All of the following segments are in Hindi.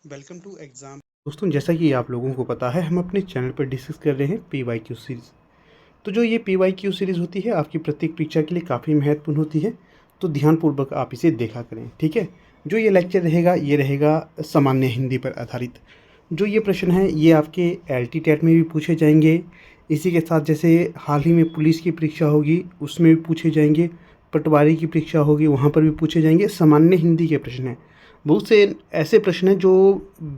Welcome to exam. दोस्तों, जैसा कि आप लोगों को पता है, हम अपने चैनल पर डिस्कस कर रहे हैं PYQ सीरीज़। तो जो ये PYQ सीरीज़ होती है, आपकी प्रत्येक परीक्षा के लिए काफ़ी महत्वपूर्ण होती है, तो ध्यानपूर्वक आप इसे देखा करें, ठीक है। जो ये लेक्चर रहेगा, ये रहेगा सामान्य हिंदी पर आधारित। जो ये प्रश्न है, ये आपके LT टेट में भी पूछे जाएंगे। इसी के साथ जैसे हाल ही में पुलिस की परीक्षा होगी, उसमें भी पूछे जाएंगे। पटवारी की परीक्षा होगी, वहाँ पर भी पूछे जाएंगे। सामान्य हिंदी के प्रश्न हैं, बहुत से ऐसे प्रश्न हैं जो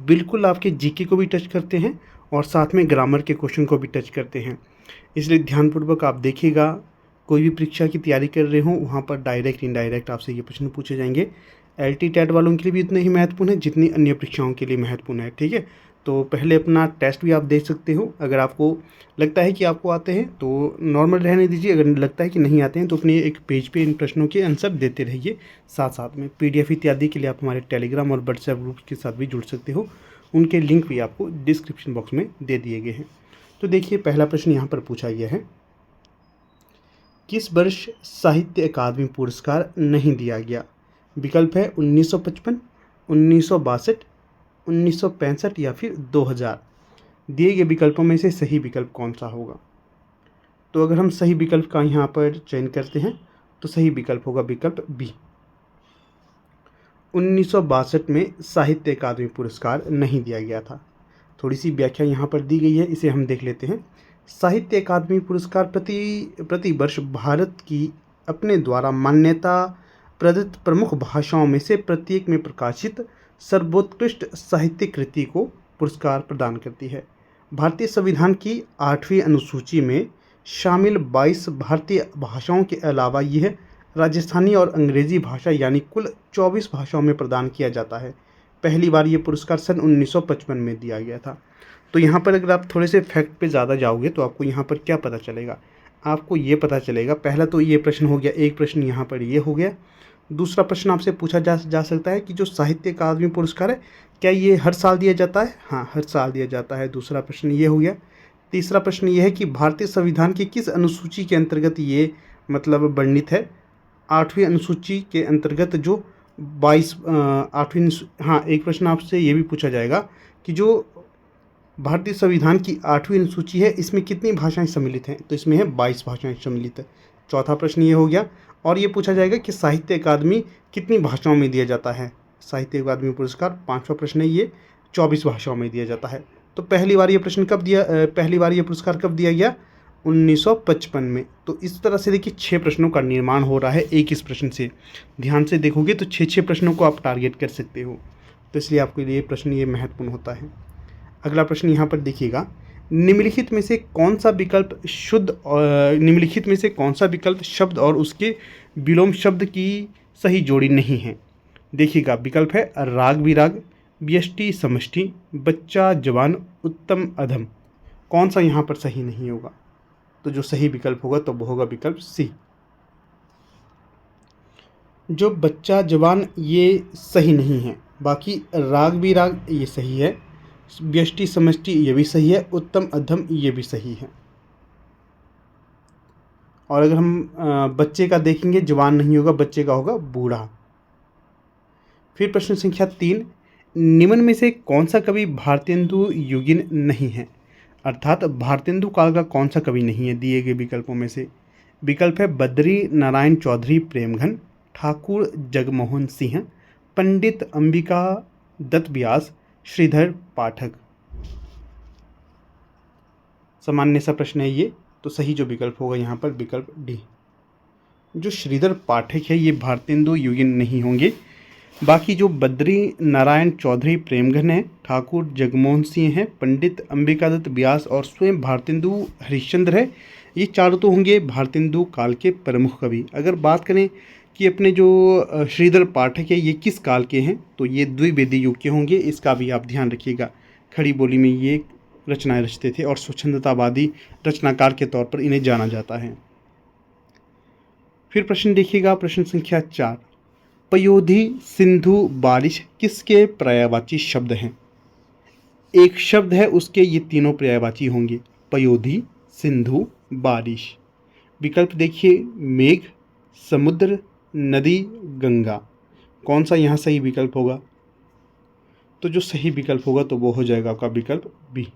बिल्कुल आपके जीके को भी टच करते हैं और साथ में ग्रामर के क्वेश्चन को भी टच करते हैं। इसलिए ध्यानपूर्वक आप देखिएगा। कोई भी परीक्षा की तैयारी कर रहे हो, वहाँ पर डायरेक्ट इनडायरेक्ट आपसे ये प्रश्न पूछे जाएंगे। LT टेट वालों के लिए भी उतने ही महत्वपूर्ण है जितनी अन्य परीक्षाओं के लिए महत्वपूर्ण है, ठीक है। तो पहले अपना टेस्ट भी आप दे सकते हो। अगर आपको लगता है कि आपको आते हैं तो नॉर्मल रहने दीजिए, अगर लगता है कि नहीं आते हैं तो अपने एक पेज पे इन प्रश्नों के आंसर देते रहिए। साथ साथ में PDF इत्यादि के लिए आप हमारे टेलीग्राम और व्हाट्सएप ग्रुप के साथ भी जुड़ सकते हो। उनके लिंक भी आपको डिस्क्रिप्शन बॉक्स में दे दिए गए हैं। तो देखिए, पहला प्रश्न यहाँ पर पूछा गया है, किस वर्ष साहित्य अकादमी पुरस्कार नहीं दिया गया? विकल्प है 1955, 1962, 1965 या फिर 2000। दिए गए विकल्पों में से सही विकल्प कौन सा होगा? तो अगर हम सही विकल्प का यहाँ पर चयन करते हैं तो सही विकल्प होगा विकल्प बी। 1962 में साहित्य अकादमी पुरस्कार नहीं दिया गया था। थोड़ी सी व्याख्या यहाँ पर दी गई है, इसे हम देख लेते हैं। साहित्य अकादमी पुरस्कार प्रति वर्ष भारत की अपने द्वारा मान्यता प्रदत्त प्रमुख भाषाओं में से प्रत्येक में प्रकाशित सर्वोत्कृष्ट साहित्य कृति को पुरस्कार प्रदान करती है। भारतीय संविधान की 8वीं अनुसूची में शामिल 22 भारतीय भाषाओं के अलावा यह राजस्थानी और अंग्रेज़ी भाषा यानी कुल 24 भाषाओं में प्रदान किया जाता है। पहली बार ये पुरस्कार सन 1955 में दिया गया था। तो यहाँ पर अगर आप थोड़े से फैक्ट पे ज़्यादा जाओगे तो आपको यहाँ पर क्या पता चलेगा? आपको ये पता चलेगा, पहला तो ये प्रश्न हो गया, एक प्रश्न यहाँ पर ये हो गया। दूसरा प्रश्न आपसे पूछा जा सकता है कि जो साहित्य अकादमी पुरस्कार है, क्या ये हर साल दिया जाता है? हाँ, हर साल दिया जाता है। दूसरा प्रश्न ये हो गया। तीसरा प्रश्न ये है कि भारतीय संविधान की किस अनुसूची के अंतर्गत ये मतलब वर्णित है? 8वीं अनुसूची के अंतर्गत जो 22 8वीं। हाँ, एक प्रश्न आपसे ये भी पूछा जाएगा कि जो भारतीय संविधान की 8वीं अनुसूची है, इसमें कितनी भाषाएं सम्मिलित हैं? तो इसमें है 22 भाषाएं सम्मिलित है। चौथा प्रश्न ये हो गया। और ये पूछा जाएगा कि साहित्य अकादमी कितनी भाषाओं में दिया जाता है? साहित्य अकादमी पुरस्कार, पाँचवा प्रश्न है ये, 24 भाषाओं में दिया जाता है। तो पहली बार ये पुरस्कार कब दिया गया? 1955 में। तो इस तरह से देखिए 6 प्रश्नों का निर्माण हो रहा है एक इस प्रश्न से। ध्यान से देखोगे तो 6 प्रश्नों को आप टारगेट कर सकते हो, तो इसलिए आपके लिए प्रश्न ये महत्वपूर्ण होता है। अगला प्रश्न यहाँ पर देखिएगा, निम्नलिखित में से कौन सा विकल्प शब्द और उसके विलोम शब्द की सही जोड़ी नहीं है? देखिएगा, विकल्प है राग विराग, व्यष्टि समष्टि, बच्चा जवान, उत्तम अधम। कौन सा यहाँ पर सही नहीं होगा? तो जो सही विकल्प होगा तो वो होगा विकल्प सी। जो बच्चा जवान ये सही नहीं है, बाकी राग विराग ये सही है, व्यष्टि समष्टि ये भी सही है, उत्तम अधम ये भी सही है। और अगर हम बच्चे का देखेंगे, जवान नहीं होगा, बच्चे का होगा बूढ़ा। फिर प्रश्न संख्या 3, निम्न में से कौन सा कवि भारतेंदु युगीन नहीं है? अर्थात भारतेंदु काल का कौन सा कवि नहीं है दिए गए विकल्पों में से? विकल्प है बद्री नारायण चौधरी प्रेमघन, ठाकुर जगमोहन सिंह, पंडित अंबिका दत्त व्यास, श्रीधर पाठक। सामान्य सा प्रश्न है ये, तो सही जो विकल्प होगा यहाँ पर विकल्प डी। जो श्रीधर पाठक है ये भारतेंदु युगीन नहीं होंगे। बाकी जो बद्री नारायण चौधरी प्रेमघन है, ठाकुर जगमोहन सिंह है, पंडित अंबिकादत्त व्यास और स्वयं भारतेंदु हरिश्चंद्र है, ये चारों तो होंगे भारतेंदु काल के प्रमुख कवि। अगर बात करें कि अपने जो श्रीधर पाठक है ये किस काल के हैं, तो ये द्विवेदी युग के होंगे। इसका भी आप ध्यान रखिएगा। खड़ी बोली में ये रचनाएं रचते थे और स्वच्छंदतावादी रचनाकार के तौर पर इन्हें जाना जाता है। फिर प्रश्न देखिएगा, प्रश्न संख्या 4, पयोधी सिंधु बारिश किसके पर्यायवाची शब्द हैं? एक शब्द है, उसके ये तीनों पर्यायवाची होंगे, पयोधी सिंधु बारिश। विकल्प देखिए, मेघ, समुद्र, नदी, गंगा। कौन सा यहाँ सही विकल्प होगा? तो जो सही विकल्प होगा तो वो हो जाएगा आपका विकल्प बी।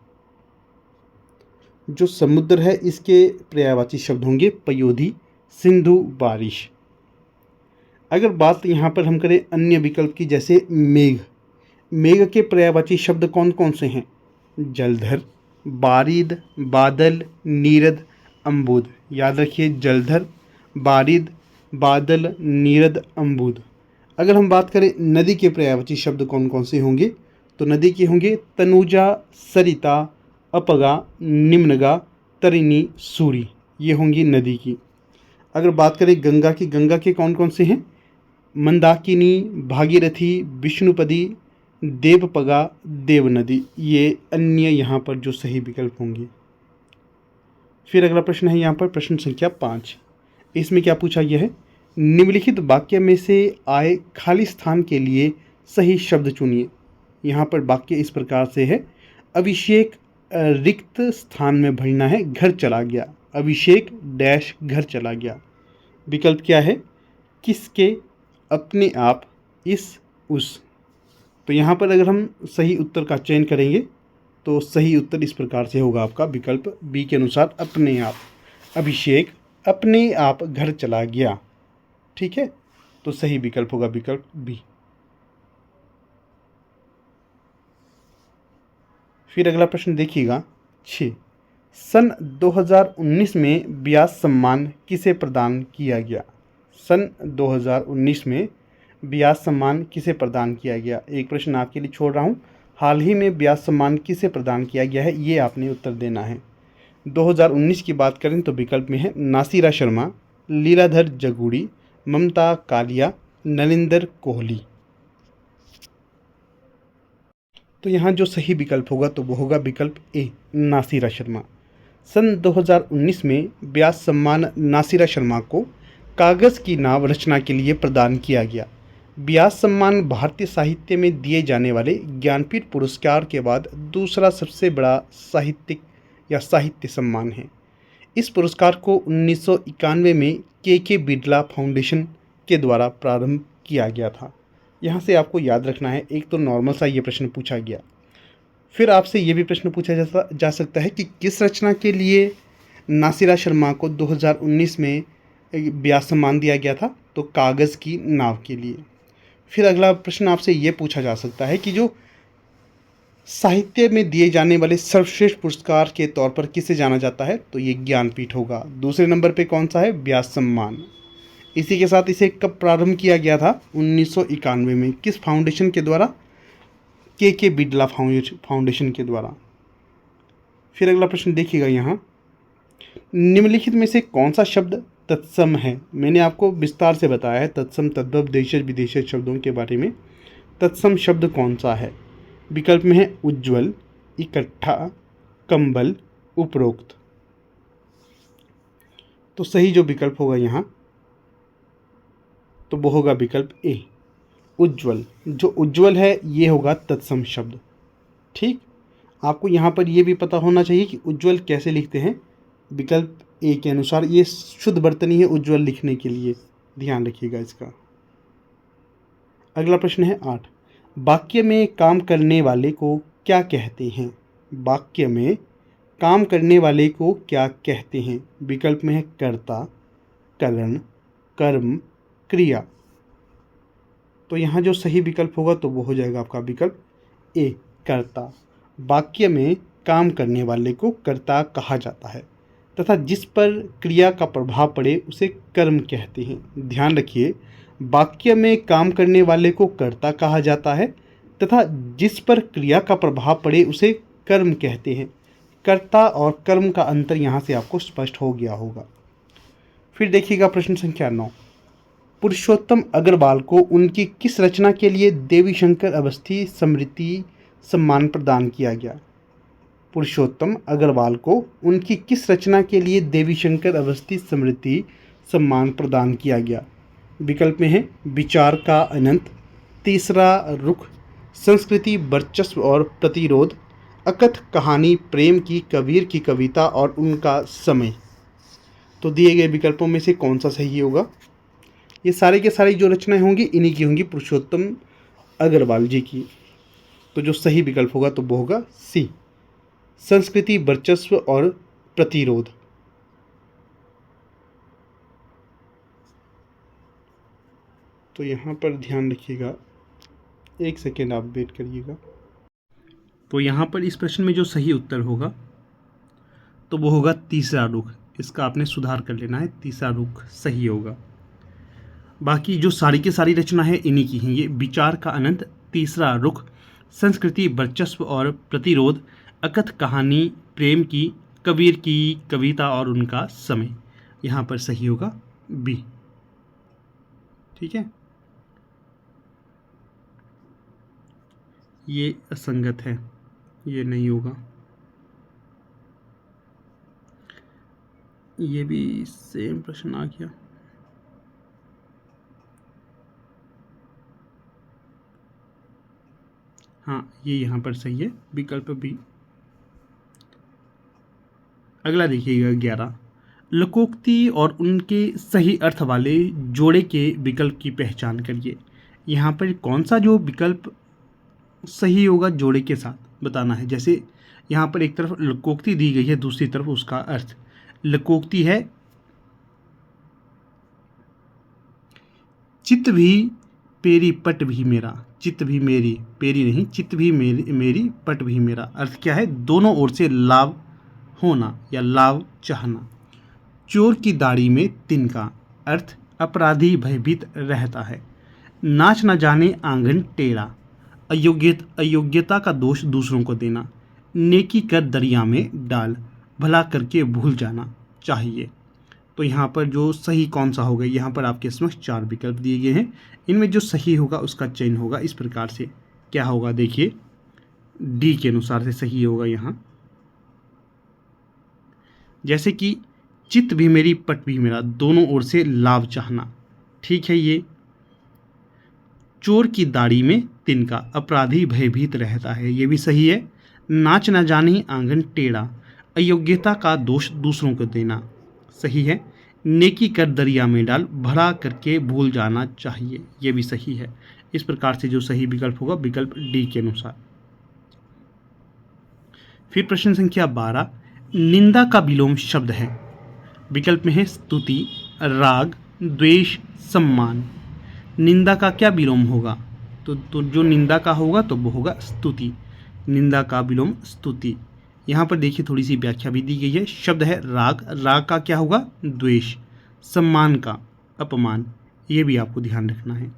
जो समुद्र है इसके पर्यायवाची शब्द होंगे पयोधी, सिंधु, बारिश। अगर बात यहाँ पर हम करें अन्य विकल्प की, जैसे मेघ, मेघ के पर्यायवाची शब्द कौन कौन से हैं? जलधर, बारिद, बादल, नीरद, अम्बुद। याद रखिए, जलधर, बारिद, बादल, नीरद, अम्बुद। अगर हम बात करें नदी के पर्यायवाची शब्द कौन कौन से होंगे, तो नदी के होंगे तनुजा, सरिता, अपगा, निम्नगा, तरिणी, सूरी। ये होंगी नदी की। अगर बात करें गंगा की, गंगा के कौन कौन से हैं? मंदाकिनी, भागीरथी, विष्णुपदी, देवपगा, देवनदी। ये अन्य यहाँ पर जो सही विकल्प होंगे। फिर अगला प्रश्न है यहाँ पर प्रश्न संख्या 5। इसमें क्या पूछा गया है? निम्नलिखित वाक्य में से आए खाली स्थान के लिए सही शब्द चुनिए। यहाँ पर वाक्य इस प्रकार से है, अभिषेक रिक्त स्थान में भरना है, घर चला गया। अभिषेक डैश घर चला गया। विकल्प क्या है? किसके, अपने आप, इस, उस। तो यहाँ पर अगर हम सही उत्तर का चयन करेंगे तो सही उत्तर इस प्रकार से होगा आपका विकल्प बी के अनुसार, अपने आप। अभिषेक अपने आप घर चला गया। ठीक है, तो सही विकल्प होगा विकल्प बी। फिर अगला प्रश्न देखिएगा 6। सन 2019 में व्यास सम्मान किसे प्रदान किया गया? सन 2019 में व्यास सम्मान किसे प्रदान किया गया? एक प्रश्न आपके लिए छोड़ रहा हूँ, हाल ही में व्यास सम्मान किसे प्रदान किया गया है, ये आपने उत्तर देना है। 2019 की बात करें तो विकल्प में है नासिरा शर्मा, लीलाधर जगूड़ी, ममता कालिया, नलिंदर कोहली। तो यहाँ जो सही विकल्प होगा तो वो होगा विकल्प ए, नासिरा शर्मा। सन 2019 में व्यास सम्मान नासिरा शर्मा को कागज़ की नाव रचना के लिए प्रदान किया गया। व्यास सम्मान भारतीय साहित्य में दिए जाने वाले ज्ञानपीठ पुरस्कार के बाद दूसरा सबसे बड़ा साहित्यिक या साहित्य सम्मान है। इस पुरस्कार को 1991 में के बिरला फाउंडेशन के द्वारा प्रारंभ किया गया था। यहाँ से आपको याद रखना है, एक तो नॉर्मल सा ये प्रश्न पूछा गया, फिर आपसे ये भी प्रश्न पूछा जा सकता है कि किस रचना के लिए नासिरा शर्मा को 2019 में व्यास सम्मान दिया गया था, तो कागज़ की नाव के लिए। फिर अगला प्रश्न आपसे ये पूछा जा सकता है कि जो साहित्य में दिए जाने वाले सर्वश्रेष्ठ पुरस्कार के तौर पर किसे जाना जाता है, तो ये ज्ञानपीठ होगा। दूसरे नंबर पे कौन सा है? व्यास सम्मान। इसी के साथ इसे कब प्रारंभ किया गया था? 1991 में। किस फाउंडेशन के द्वारा? के बिरला फाउंडेशन के द्वारा। फिर अगला प्रश्न देखिएगा यहाँ, निम्नलिखित में से कौन सा शब्द तत्सम है? मैंने आपको विस्तार से बताया है तत्सम, तद्भव, देशज, विदेशज शब्दों के बारे में। तत्सम शब्द कौन सा है? विकल्प में है उज्ज्वल, इकट्ठा, कंबल, उपरोक्त। तो सही जो विकल्प होगा यहाँ तो वो होगा विकल्प ए, उज्ज्वल। जो उज्ज्वल है ये होगा तत्सम शब्द। ठीक, आपको यहाँ पर ये भी पता होना चाहिए कि उज्ज्वल कैसे लिखते हैं। विकल्प ए के अनुसार ये शुद्ध वर्तनी है उज्ज्वल लिखने के लिए, ध्यान रखिएगा इसका। अगला प्रश्न है 8। वाक्य में काम करने वाले को क्या कहते हैं? वाक्य में काम करने वाले को क्या कहते हैं? विकल्प में है कर्ता, करण, कर्म, क्रिया। तो यहाँ जो सही विकल्प होगा तो वो हो जाएगा आपका विकल्प ए, कर्ता। वाक्य में काम करने वाले को कर्ता कहा जाता है तथा जिस पर क्रिया का प्रभाव पड़े उसे कर्म कहते हैं। ध्यान रखिए, वाक्य में काम करने वाले को कर्ता कहा जाता है तथा जिस पर क्रिया का प्रभाव पड़े उसे कर्म कहते हैं। कर्ता और कर्म का अंतर यहाँ से आपको स्पष्ट हो गया होगा। फिर देखिएगा प्रश्न संख्या 9। पुरुषोत्तम अग्रवाल को उनकी किस रचना के लिए देवी शंकर अवस्थी स्मृति सम्मान प्रदान किया गया? पुरुषोत्तम अग्रवाल को उनकी किस रचना के लिए देवी शंकर अवस्थी स्मृति सम्मान प्रदान किया गया? विकल्प में है विचार का अनंत, तीसरा रुख, संस्कृति, वर्चस्व और प्रतिरोध, अकथ कहानी, प्रेम की, कबीर की कविता और उनका समय। तो दिए गए विकल्पों में से कौन सा सही होगा? ये सारे के सारे जो रचनाएं होंगी इन्हीं की होंगी, पुरुषोत्तम अग्रवाल जी की। तो जो सही विकल्प होगा तो वो होगा सी, संस्कृति, वर्चस्व और प्रतिरोध। तो यहाँ पर ध्यान रखिएगा, एक सेकेंड आप वेट करिएगा। तो यहाँ पर इस प्रश्न में जो सही उत्तर होगा तो वो होगा तीसरा रुख। इसका आपने सुधार कर लेना है, तीसरा रुख सही होगा। बाकी जो सारी की सारी रचना है इन्हीं की हैं। ये विचार का अनंत, तीसरा रुख, संस्कृति, वर्चस्व और प्रतिरोध, अकथ कहानी, प्रेम की, कबीर की कविता और उनका समय। यहाँ पर सही होगा बी। ठीक है, ये असंगत है, ये नहीं होगा। ये भी सेम प्रश्न आ गया। हाँ, ये यहाँ पर सही है, विकल्प बी। अगला देखिएगा 11, लोकोक्ति और उनके सही अर्थ वाले जोड़े के विकल्प की पहचान करिए। यहाँ पर कौन सा जो विकल्प सही होगा जोड़े के साथ बताना है। जैसे यहाँ पर एक तरफ लोकोक्ति दी गई है, दूसरी तरफ उसका अर्थ। लोकोक्ति है चित्त भी पेरी पट भी मेरा, चित्त भी मेरी, पेरी नहीं, चित्त भी मेरी पट भी मेरा। अर्थ क्या है, दोनों ओर से लाभ होना या लाभ चाहना। चोर की दाढ़ी में तिनका, अर्थ अपराधी भयभीत रहता है। नाच न जाने आंगन टेढ़ा, अयोग्यता का दोष दूसरों को देना। नेकी कर दरिया में डाल, भला करके भूल जाना चाहिए। तो यहाँ पर जो सही कौन सा होगा, यहाँ पर आपके समक्ष 4 विकल्प दिए गए हैं। इनमें जो सही होगा उसका चयन होगा इस प्रकार से। क्या होगा देखिए, डी के अनुसार से सही होगा यहाँ। जैसे कि चित्त भी मेरी पट भी मेरा, दोनों ओर से लाभ चाहना। ठीक है, ये चोर की दाढ़ी में तिनका, अपराधी भयभीत रहता है, ये भी सही है। नाच न जाने आंगन टेढ़ा, अयोग्यता का दोष दूसरों को देना, सही है। नेकी कर दरिया में डाल, भला करके भूल जाना चाहिए, ये भी सही है। इस प्रकार से जो सही विकल्प होगा विकल्प डी के अनुसार। फिर प्रश्न संख्या 12, निंदा का विलोम शब्द है। विकल्प में है स्तुति, राग, द्वेष, सम्मान। निंदा का क्या विलोम होगा, तो जो निंदा का होगा तो वो होगा स्तुति। निंदा का विलोम स्तुति। यहाँ पर देखिए थोड़ी सी व्याख्या भी दी गई है। शब्द है राग, राग का क्या होगा, द्वेष। सम्मान का अपमान, ये भी आपको ध्यान रखना है।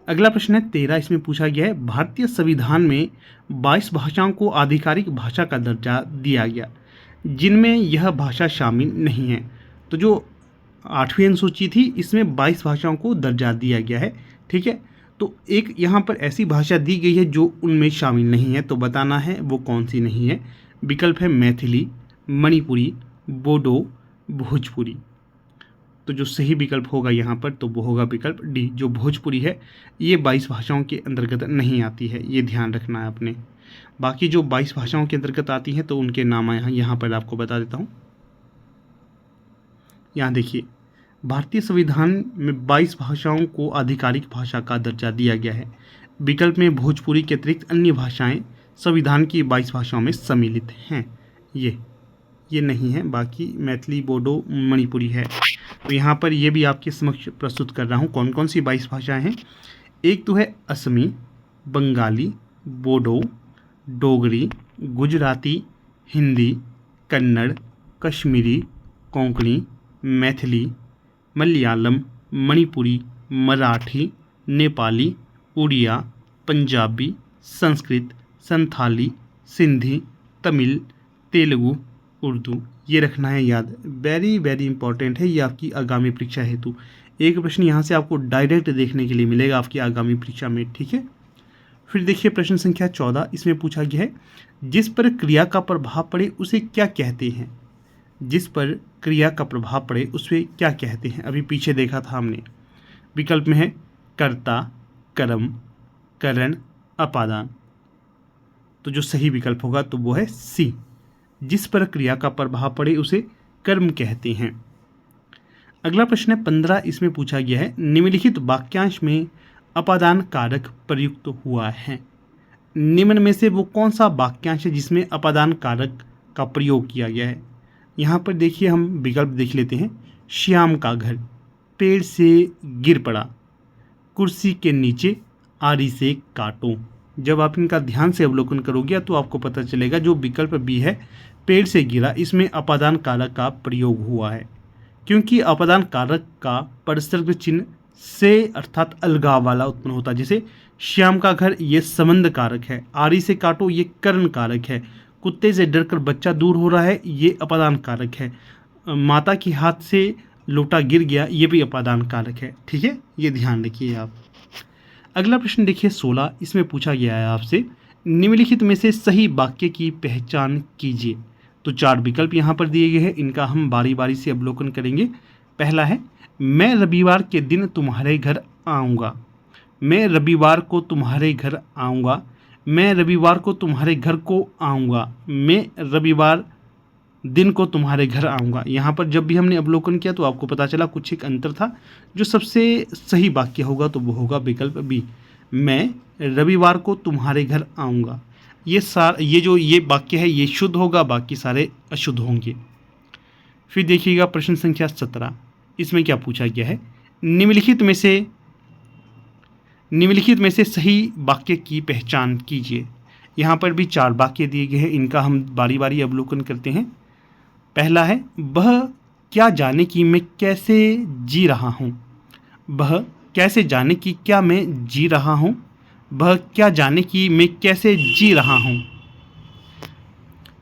अगला प्रश्न है 13, इसमें पूछा गया है भारतीय संविधान में 22 भाषाओं को आधिकारिक भाषा का दर्जा दिया गया, जिनमें यह भाषा शामिल नहीं है। तो जो 8वीं अनुसूची थी इसमें 22 भाषाओं को दर्जा दिया गया है। ठीक है, तो एक यहाँ पर ऐसी भाषा दी गई है जो उनमें शामिल नहीं है, तो बताना है वो कौन सी नहीं है। विकल्प है मैथिली, मणिपुरी, बोडो, भोजपुरी। तो जो सही विकल्प होगा यहाँ पर तो वो होगा विकल्प डी। जो भोजपुरी है ये 22 भाषाओं के अंतर्गत नहीं आती है, ये ध्यान रखना है आपने। बाकी जो 22 भाषाओं के अंतर्गत आती हैं तो उनके नाम यहाँ पर आपको बता देता हूँ। यहाँ देखिए, भारतीय संविधान में 22 भाषाओं को आधिकारिक भाषा का दर्जा दिया गया है। विकल्प में भोजपुरी के अतिरिक्त अन्य भाषाएं संविधान की 22 भाषाओं में सम्मिलित हैं। ये नहीं है, बाकी मैथिली, बोडो, मणिपुरी है। तो यहाँ पर ये भी आपके समक्ष प्रस्तुत कर रहा हूँ कौन कौन सी 22 भाषाएं हैं। एक तो है असमी, बंगाली, बोडो, डोगरी, गुजराती, हिंदी, कन्नड़, कश्मीरी, कोंकणी, मैथिली, मलयालम, मणिपुरी, मराठी, नेपाली, उड़िया, पंजाबी, संस्कृत, संथाली, सिंधी, तमिल, तेलुगु, उर्दू। ये रखना है याद, वेरी वेरी इंपॉर्टेंट है ये आपकी आगामी परीक्षा हेतु। एक प्रश्न यहाँ से आपको डायरेक्ट देखने के लिए मिलेगा आपकी आगामी परीक्षा में। ठीक है, फिर देखिए प्रश्न संख्या 14, इसमें पूछा गया है जिस पर क्रिया का प्रभाव पड़े उसे क्या कहते हैं। जिस पर क्रिया का प्रभाव पड़े उसे क्या कहते हैं, अभी पीछे देखा था हमने। विकल्प में है कर्ता, कर्म, करण, अपादान। तो जो सही विकल्प होगा तो वो है सी, जिस पर क्रिया का प्रभाव पड़े उसे कर्म कहते हैं। अगला प्रश्न है 15, इसमें पूछा गया है निम्नलिखित वाक्यांश में अपादान कारक प्रयुक्त हुआ है। निम्न में से वो कौन सा वाक्यांश है जिसमें अपादान कारक का प्रयोग किया गया है। यहाँ पर देखिए हम विकल्प देख लेते हैं। श्याम का घर पेड़ से गिर पड़ा, कुर्सी के नीचे आरी से काटो। जब आप इनका ध्यान से अवलोकन करोगे तो आपको पता चलेगा जो विकल्प बी है पेड़ से गिरा, इसमें अपादान कारक का प्रयोग हुआ है, क्योंकि अपादान कारक का परसर्ग चिन्ह से अर्थात अलगाव वाला उत्पन्न होता है। जैसे श्याम का घर ये संबंध कारक है, आरी से काटो ये कर्ण कारक है, कुत्ते से डरकर बच्चा दूर हो रहा है ये अपादान कारक है, माता के हाथ से लोटा गिर गया ये भी अपादान कारक है। ठीक है, ये ध्यान रखिए आप। अगला प्रश्न देखिए 16, इसमें पूछा गया है आपसे निम्नलिखित में से सही वाक्य की पहचान कीजिए। तो 4 विकल्प यहाँ पर दिए गए हैं, इनका हम बारी बारी से अवलोकन करेंगे। पहला है मैं रविवार के दिन तुम्हारे घर आऊँगा, मैं रविवार को तुम्हारे घर आऊँगा, मैं रविवार को तुम्हारे घर को आऊँगा, मैं रविवार दिन को तुम्हारे घर आऊँगा। यहाँ पर जब भी हमने अवलोकन किया तो आपको पता चला कुछ एक अंतर था। जो सबसे सही वाक्य होगा तो वो होगा विकल्प बी, मैं रविवार को तुम्हारे घर आऊँगा। ये वाक्य है ये शुद्ध होगा, बाकी सारे अशुद्ध होंगे। फिर देखिएगा प्रश्न संख्या 17, इसमें क्या पूछा गया है निम्नलिखित में से सही वाक्य की पहचान कीजिए। यहाँ पर भी 4 वाक्य दिए गए हैं, इनका हम बारी बारी अवलोकन करते हैं। पहला है वह क्या जाने कि मैं कैसे जी रहा हूँ, वह कैसे जाने कि क्या मैं जी रहा हूँ, वह क्या जाने कि मैं कैसे जी रहा हूँ,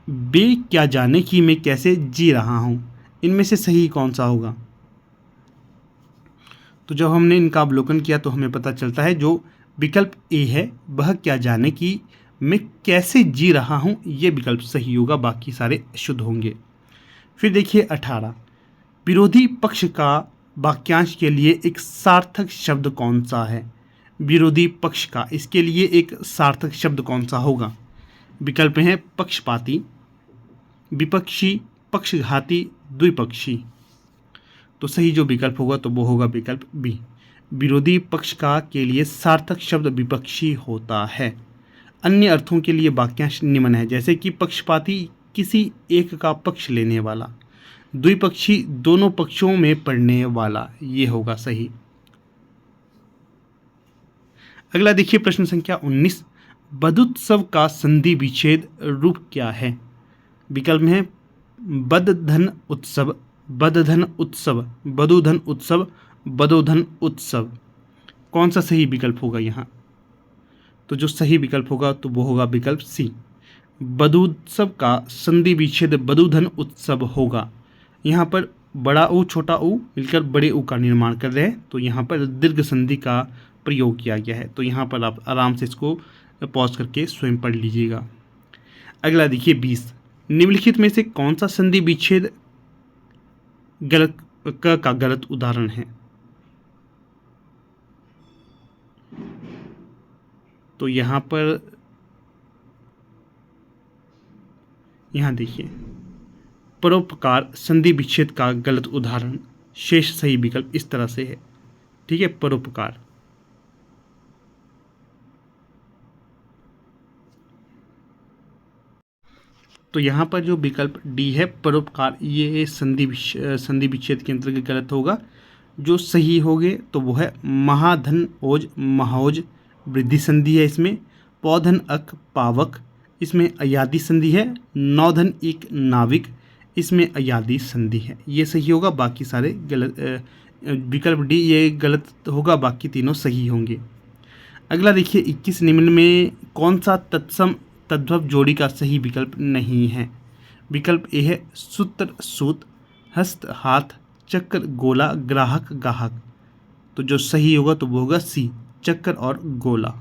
वे क्या जाने कि मैं कैसे जी रहा हूँ। इनमें से सही कौन सा होगा। तो जब हमने इनका अवलोकन किया तो हमें पता चलता है जो विकल्प ए है वह क्या जाने कि मैं कैसे जी रहा हूँ ये विकल्प सही होगा, बाकी सारे अशुद्ध होंगे। फिर देखिए 18, विरोधी पक्ष का वाक्यांश के लिए एक सार्थक शब्द कौन सा है। विरोधी पक्ष का, इसके लिए एक सार्थक शब्द कौन सा होगा। विकल्प हैं पक्षपाती, विपक्षी, पक्षघाती, द्विपक्षी। तो सही जो विकल्प होगा तो वो होगा विकल्प बी, विरोधी पक्ष का के लिए सार्थक शब्द विपक्षी होता है। अन्य अर्थों के लिए वाक्यांश निम्न है, जैसे कि पक्षपाती किसी एक का पक्ष लेने वाला, द्विपक्षी दोनों पक्षों में पड़ने वाला, ये होगा सही। अगला देखिए प्रश्न संख्या 19, बधुत्सव का संधि विच्छेद रूप क्या है। विकल्प है बदधन उत्सव, बदधन उत्सव, बधुधन उत्सव, बदोधन उत्सव। कौन सा सही विकल्प होगा यहाँ। तो जो सही विकल्प होगा तो वो होगा विकल्प सी, बधुत्सव का संधि विच्छेद बधुधन उत्सव होगा। यहाँ पर बड़ा ऊ छोटा ऊ मिलकर बड़े ऊ का निर्माण कर रहे हैं, तो यहाँ पर दीर्घ संधि का प्रयोग किया गया है। तो यहाँ पर आप आराम से इसको पॉज करके स्वयं पढ़ लीजिएगा। अगला देखिए 20, निम्नलिखित में से कौन सा संधि विच्छेद का गलत उदाहरण है। तो यहाँ देखिए परोपकार संधि विच्छेद का गलत उदाहरण, शेष सही विकल्प इस तरह से है। ठीक है, परोपकार। तो यहाँ पर जो विकल्प डी है परोपकार, ये संधि विच्छेद के अंतर्गत गलत होगा। जो सही होगे तो वो है महाधन ओज महोज, वृद्धि संधि है इसमें। पौधन अक पावक, इसमें अयादी संधि है। नौधन एक नाविक, इसमें अयादी संधि है। ये सही होगा, बाकी सारे गलत। विकल्प डी ये गलत होगा, बाकी तीनों सही होंगे। अगला देखिए 21, निम्न में कौन सा तत्सम तद्भव जोड़ी का सही विकल्प नहीं है। विकल्प ए है सूत्र सूत, हस्त हाथ, चक्र गोला, ग्राहक गाहक। तो जो सही होगा तो वो होगा सी, चक्र और गोला।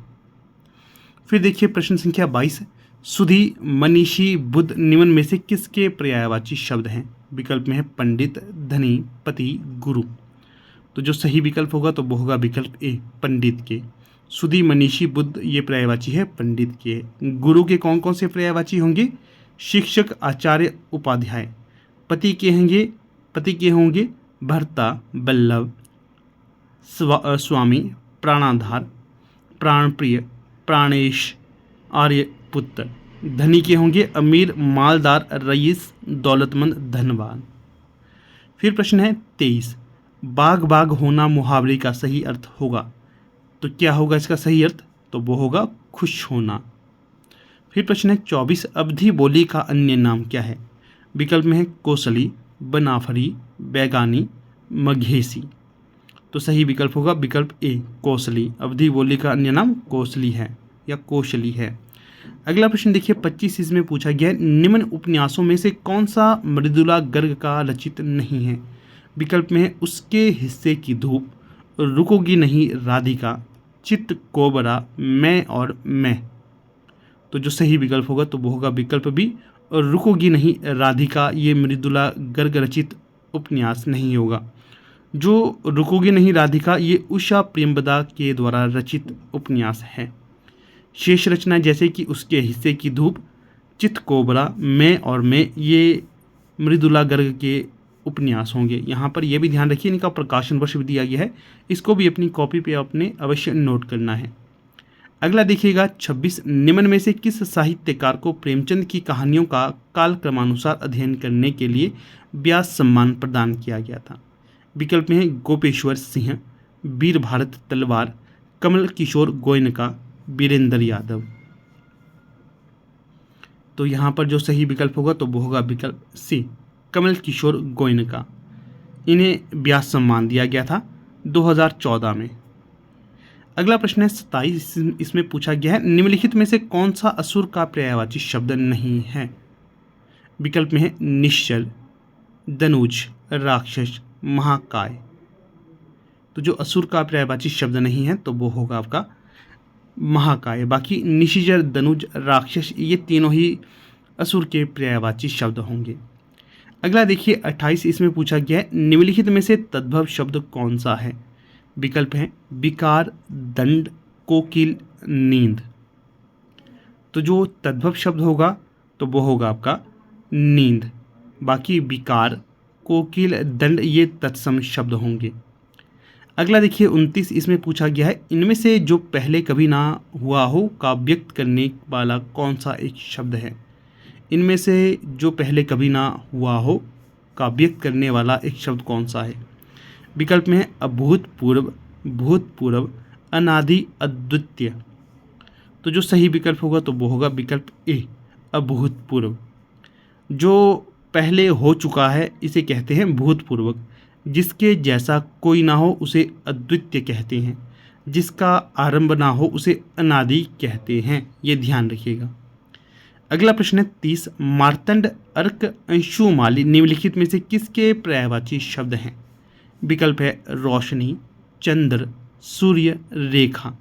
फिर देखिए प्रश्न संख्या 22, सुधी मनीषी बुद्ध निम्न में से किसके पर्यायवाची शब्द हैं। विकल्प में है पंडित, धनी, पति, गुरु। तो जो सही विकल्प होगा तो वो होगा विकल्प ए, पंडित के। सुधी मनीषी बुद्ध ये पर्यायवाची है पंडित के। गुरु के कौन कौन से पर्यायवाची होंगे। शिक्षक, आचार्य, उपाध्याय। पति के होंगे भर्ता, बल्लभ, स्वामी, प्राणाधार, प्राणप्रिय, प्राणेश आर्यपुत्र। धनी के होंगे अमीर, मालदार, रईस, दौलतमंद, धनवान। फिर प्रश्न है 23, बाग बाग होना मुहावरे का सही अर्थ होगा। तो क्या होगा इसका सही अर्थ? तो वो होगा खुश होना। फिर प्रश्न है 24, अवधी बोली का अन्य नाम क्या है? विकल्प में है कोसली, बनाफरी, बैगानी, मघेसी। तो सही विकल्प होगा विकल्प ए, कोसली। अवधी बोली का अन्य नाम कोसली है या कोशली है। अगला प्रश्न देखिए 25, इसमें पूछा गया है निम्न उपन्यासों में से कौन सा मृदुला गर्ग का रचित नहीं है? विकल्प में है उसके हिस्से की धूप, रुकोगी नहीं राधिका, चित्त कोबरा, मैं और मैं। तो जो सही विकल्प होगा तो वो होगा विकल्प बी, रुकोगी नहीं राधिका। ये मृदुला गर्ग रचित उपन्यास नहीं होगा। जो रुकोगी नहीं राधिका ये उषा प्रेमवदा के द्वारा रचित उपन्यास है। शेष रचना जैसे कि उसके हिस्से की धूप, चित्त कोबरा, मैं और मैं, ये मृदुला गर्ग के उपन्यास होंगे। यहाँ पर यह भी ध्यान रखिए इनका प्रकाशन वर्ष भी दिया गया है, इसको भी अपनी कॉपी पे आपने अवश्य नोट करना है। अगला देखिएगा 26, निम्न में से किस साहित्यकार को प्रेमचंद की कहानियों का कालक्रमानुसार अध्ययन करने के लिए व्यास सम्मान प्रदान किया गया था? विकल्प में है गोपेश्वर सिंह, वीर भारत तलवार, कमल किशोर गोयनका, वीरेंद्र यादव। तो यहाँ पर जो सही विकल्प होगा तो वो होगा विकल्प सी, कमल किशोर गोयनका। इन्हें व्यास सम्मान दिया गया था 2014 में। अगला प्रश्न है 27, इसमें पूछा गया है निम्नलिखित में से कौन सा असुर का पर्यायवाची शब्द नहीं है? विकल्प में है निश्चल, दनुज, राक्षस, महाकाय। तो जो असुर का पर्यायवाची शब्द नहीं है तो वो होगा आपका महाकाय। बाकी निशिचर, दनुज, राक्षस ये तीनों ही असुर के पर्यायवाची शब्द होंगे। अगला देखिए 28, इसमें पूछा गया है निम्नलिखित में से तद्भव शब्द कौन सा है? विकल्प है विकार, दंड, कोकिल, नींद। तो जो तद्भव शब्द होगा तो वो होगा आपका नींद। बाकी विकार, कोकिल, दंड ये तत्सम शब्द होंगे। अगला देखिए 29, इसमें पूछा गया है इनमें से जो पहले कभी ना हुआ हो का व्यक्त करने वाला कौन सा एक शब्द है? इनमें से जो पहले कभी ना हुआ हो का व्यक्त करने वाला एक शब्द कौन सा है? विकल्प में है अभूतपूर्व, भूतपूर्व, अनादि, अद्वितीय। तो जो सही विकल्प होगा तो वो होगा विकल्प ए, अभूतपूर्व। जो पहले हो चुका है इसे कहते हैं भूतपूर्वक, जिसके जैसा कोई ना हो उसे अद्वितीय कहते हैं, जिसका आरंभ ना हो उसे अनादि कहते हैं। ये ध्यान रखिएगा। अगला प्रश्न है 30, मार्तंड, अर्क, अंशुमाली निम्नलिखित में से किसके पर्यायवाची शब्द हैं? विकल्प है रोशनी, चंद्र, सूर्य, रेखा।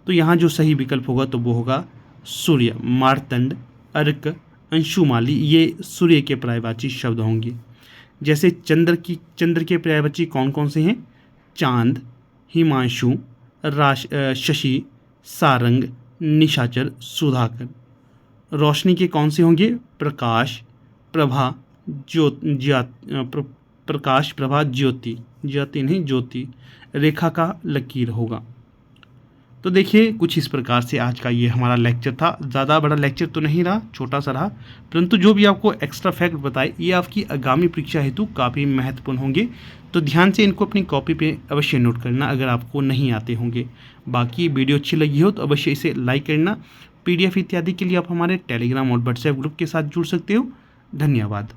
तो यहाँ जो सही विकल्प होगा तो वो होगा सूर्य। मार्तंड, अर्क, अंशुमाली ये सूर्य के पर्यायवाची शब्द होंगे। जैसे चंद्र के पर्यायवाची कौन कौन से हैं? चांद, हिमांशु, शशि, सारंग, निशाचर, सुधाकर। रोशनी के कौन से होंगे? प्रकाश, प्रभा, प्रकाश, प्रभा, ज्योति, ज्योति नहीं ज्योति। रेखा का लकीर होगा। तो देखिए कुछ इस प्रकार से आज का ये हमारा लेक्चर था। ज़्यादा बड़ा लेक्चर तो नहीं रहा, छोटा सा रहा, परंतु जो भी आपको एक्स्ट्रा फैक्ट बताए ये आपकी आगामी परीक्षा हेतु काफ़ी महत्वपूर्ण होंगे। तो ध्यान से इनको अपनी कॉपी पे अवश्य नोट करना अगर आपको नहीं आते होंगे। बाकी वीडियो अच्छी लगी हो तो अवश्य इसे लाइक करना। PDF इत्यादि के लिए आप हमारे टेलीग्राम और व्हाट्सएप ग्रुप के साथ जुड़ सकते हो। धन्यवाद।